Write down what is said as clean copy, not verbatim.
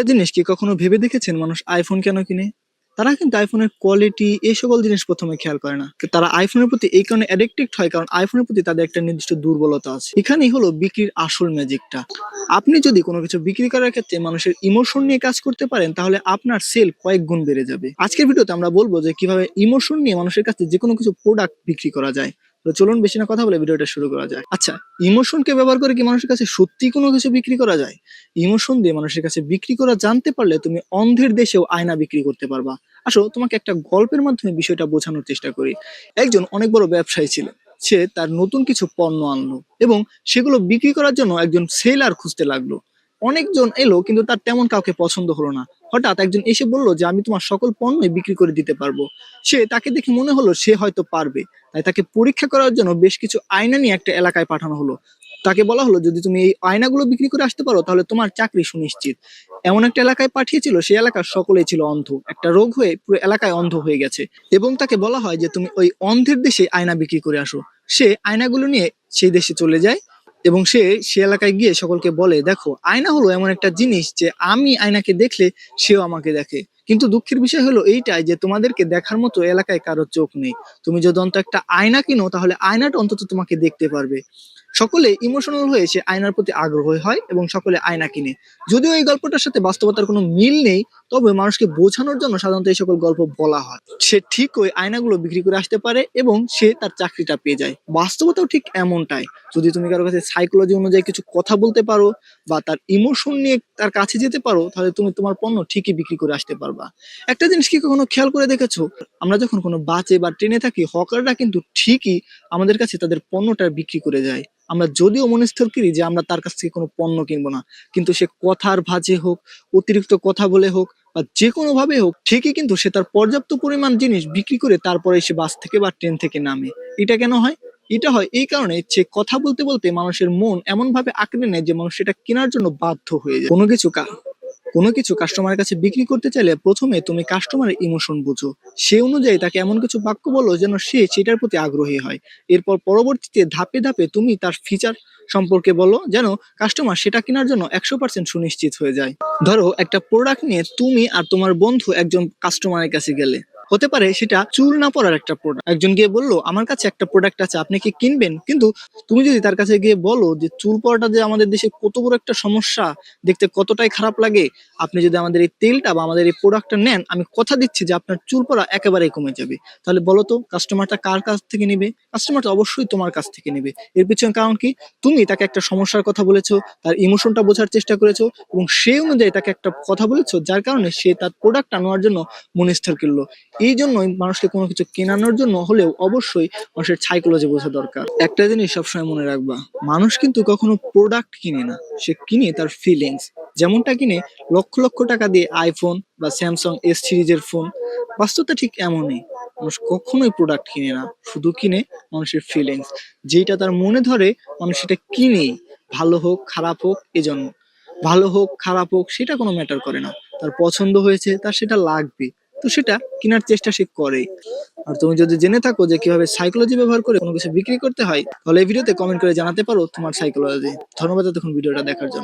একটা জিনিস কি কখনো ভেবে দেখেছেন মানুষ আইফোন কেন কিনে? তারা কিন্তু আইফোনের কোয়ালিটি এই সকল জিনিস প্রথমে খেয়াল করে না। তারা আইফোনের প্রতি এই কারণে অ্যাডিক্টেড হয় কারণ আইফোনের প্রতি তাদের একটা নির্দিষ্ট দুর্বলতা আছে। এখানেই হলো বিক্রির আসল ম্যাজিকটা। আপনি যদি কোনো কিছু বিক্রি করার ক্ষেত্রে মানুষের ইমোশন নিয়ে কাজ করতে পারেন তাহলে আপনার সেল কয়েক গুণ বেড়ে যাবে। আজকের ভিডিওতে আমরা বলবো যে কিভাবে ইমোশন নিয়ে মানুষের কাছে যে কোনো কিছু প্রোডাক্ট বিক্রি করা যায়। তো চলুন বেশি না কথা বলে ভিডিওটা শুরু করা যায়। আচ্ছা, ইমোশনকে ব্যবহার করে কি মানুষের কাছে সত্যি কোনো কিছু বিক্রি করা যায়? ইমোশন দিয়ে মানুষের কাছে বিক্রি করা জানতে পারলে তুমি অন্ধের দেশেও আয়না বিক্রি করতে পারবা। আসো তোমাকে একটা গল্পের মাধ্যমে বিষয়টা বোঝানোর চেষ্টা করি। একজন অনেক বড় ব্যবসায়ী ছিল। সে তার নতুন কিছু পণ্য আনলো এবং সেগুলো বিক্রি করার জন্য একজন সেলার খুঁজতে লাগলো। অনেকজন এলো কিন্তু তার তেমন কাউকে পছন্দ হলো না। হঠাৎ একজন এসে বলল যে আমি তোমার সকল পণ্যই বিক্রি করে দিতে পারবো। তাকে দেখে মনে হলো সে হয়তো পারবে। তাই তাকে পরীক্ষা করার জন্য বেশ কিছু আয়না নিয়ে একটা এলাকায় পাঠানো হলো। তাকে বলা হলো যদি তুমি এই আয়নাগুলো বিক্রি করে আসতে পারো তাহলে তোমার চাকরি সুনিশ্চিত। এমন একটা এলাকায় পাঠিয়েছিল, সেই এলাকার সকলেই ছিল অন্ধ। একটা রোগ হয়ে পুরো এলাকায় অন্ধ হয়ে গেছে এবং তাকে বলা হয় যে তুমি ওই অন্ধের দেশে আয়না বিক্রি করে আসো। সে আয়নাগুলো নিয়ে সেই দেশে চলে যায় এবং সে এলাকায় গিয়ে সকলকে বলে দেখো আয়না হলো এমন একটা জিনিস যে আমি আয়নাকে দেখলে সেও আমাকে দেখে। কিন্তু দুঃখের বিষয় হলো এইটাই যে তোমাদেরকে দেখার মতো এলাকায় কারো চোখ নেই। তুমি যদি অন্তত একটা আয়না কিনো তাহলে আয়নাটা অন্তত তোমাকে দেখতে পারবে। সকলে ইমোশনাল হয়ে সে আয়নার প্রতি আগ্রহী হয় এবং সকলে আয়না কিনে। যদিও এই গল্পটার সাথে বাস্তবতার কোনো মিল নেই, তবে মানুষকে বোঝানোর জন্য সাধারণত এই সকল গল্প বলা হয়। সে ঠিক ওই আয়নাগুলো বিক্রি করে আসতে পারে এবং সে তার চাকরিটা পেয়ে যায়। বাস্তবতাও ঠিক এমনটাই। যদি তুমি কারো কাছে সাইকোলজি অনুযায়ী কিছু কথা বলতে পারো বা তার ইমোশন নিয়ে তার কাছে যেতে পারো তাহলে তুমি তোমার পণ্য ঠিকই বিক্রি করে আসতে পারবা। একটা জিনিস কি কখনো খেয়াল করে দেখেছো, আমরা যখন কোনো বাসে বা ট্রেনে থাকি হকাররা কিন্তু ঠিকই আমাদের কাছে তাদের পণ্যটা বিক্রি করে যায়। আমরা যদিও মনস্থির করি যে আমরা তার কাছ থেকে কোনো পণ্য কিনবো না, কিন্তু সে কথার ভাঁজে হোক, অতিরিক্ত কথা বলে হোক বা যে কোনো ভাবে হোক ঠিকই কিন্তু সে তার পর্যাপ্ত পরিমাণ জিনিস বিক্রি করে তারপরে সে বাস থেকে বা ট্রেন থেকে নামে। এটা কেন হয়? এটা হয় এই কারণে যে কথা বলতে বলতে মানুষের মন এমন ভাবে আঁকড়ে নেয় যে মানুষ সেটা কেনার জন্য বাধ্য হয়ে যায়। কোনো কিছু কাস্টমারের কাছে বিক্রি করতে চাইলে প্রথমে তুমি কাস্টমারের ইমোশন বুঝো। সে অনুযায়ী তাকে এমন কিছু বাক্য বলো যেন সে সেটার প্রতি আগ্রহী হয়। এরপর পরবর্তীতে ধাপে ধাপে তুমি তার ফিচার সম্পর্কে বলো যেন কাস্টমার সেটা কেনার জন্য 100% সুনিশ্চিত হয়ে যায়। ধরো একটা প্রোডাক্ট নিয়ে তুমি আর তোমার বন্ধু একজন কাস্টমারের কাছে গেলে, হতে পারে সেটা চুল না পড়ার একটা প্রোডাক্ট। একজন গিয়ে বললো আমার কাছে একটা প্রোডাক্ট আছে, আপনি কি কিনবেন? কিন্তু তুমি যদি তার কাছে গিয়ে বলো যে চুল পড়াটা যে আমাদের দেশে কত বড় একটা সমস্যা, দেখতে কতটাই খারাপ লাগে, আপনি যদি আমাদের এই তেলটা বা আমাদের এই প্রোডাক্টটা নেন আমি কথা দিচ্ছি যে আপনার চুল পড়া একেবারেই কমে যাবে। তাহলে বলো তো কাস্টমারটা কার কাছ থেকে নেবে? কাস্টমারটা অবশ্যই তোমার কাছ থেকে নেবে। এর পিছনে কারণ কি? তুমি তাকে একটা সমস্যার কথা বলেছো, তার ইমোশনটা বোঝার চেষ্টা করেছো এবং সেই অনুযায়ী তাকে একটা কথা বলেছো যার কারণে সে তার প্রোডাক্টটা নেওয়ার জন্য মনস্থির করলো। এই জন্যই মানুষকে কোনো কিছু কেনানোর জন্য হলেও অবশ্যই মানুষের সাইকোলজি বোঝা দরকার। একটা জিনিস সবসময় মনে রাখবা, মানুষ কিন্তু কখনো প্রোডাক্ট কিনে না, সে কিনে তার ফিলিংস। যেমনটা কিনে লক্ষ লক্ষ টাকা দিয়ে আইফোন বা স্যামসাং এস সিরিজের ফোন, বাস্তবতা ঠিক এমনই। মানুষ কখনোই প্রোডাক্ট কিনে না, শুধু কিনে মানুষের ফিলিংস। যেটা তার মনে ধরে মানুষ সেটা কিনেই, ভালো হোক খারাপ হোক। এজন্য ভালো হোক খারাপ হোক সেটা কোনো ম্যাটার করে না, তার পছন্দ হয়েছে তার সেটা লাগবে, তো সেটা কেনার চেষ্টা সে করে। আর তুমি যদি জেনে থাকো যে কিভাবে সাইকোলজি ব্যবহার করে কোনো কিছু বিক্রি করতে হয় তাহলে এই ভিডিওতে কমেন্ট করে জানাতে পারো তোমার সাইকোলজি। ধন্যবাদ এতক্ষণ ভিডিওটা দেখার জন্য।